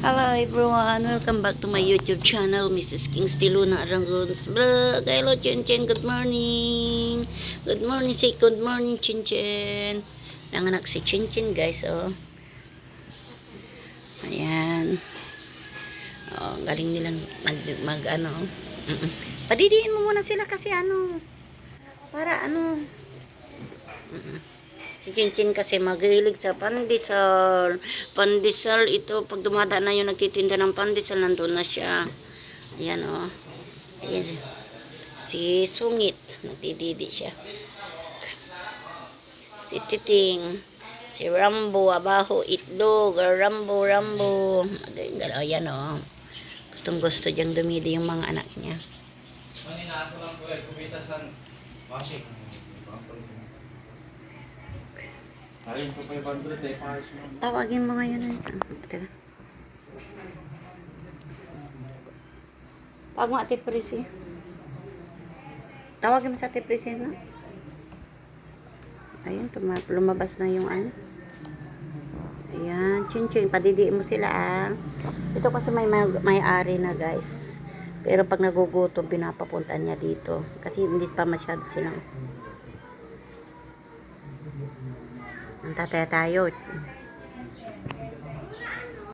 Hello everyone, welcome back to my YouTube channel, Mrs. Kingsley Luna Arangon's Vlog. Hello Chen Chen, good morning. Good morning, say good morning Chen Chen. Nanganak si Chen Chen guys, oh. Ayan. Oh, galing nilang mag ano. Padidiin mo muna sila kasi ano, para ano. Si Chinchin kasi mahilig sa pandesal. Pandesal ito, pag dumada na yung nagtitinda ng pandesal, nandun na siya. Ayan o. Ayan si Sungit, nagdididi siya. Si Titing. Si Rambo, abaho, itlog, Rambo, Rambo. Ayan o. Gustong gusto diyang dumidi yung mga anak niya. Maninaso lang po eh, kumitas ang washing. Alin sa 500 eh, pares mo. Tawagin mo ngayon. Teka. Pag mo ati Prisi. Tawagin mo sa ati Prisi na. Ayan, lumabas na yung ano. Ayan, Chinchin, padidiin mo sila ah. Ito kasi may-ari na guys. Pero pag nagugutom, pinapapunta niya dito. Kasi hindi pa masyado silang. Ang tataya tayo.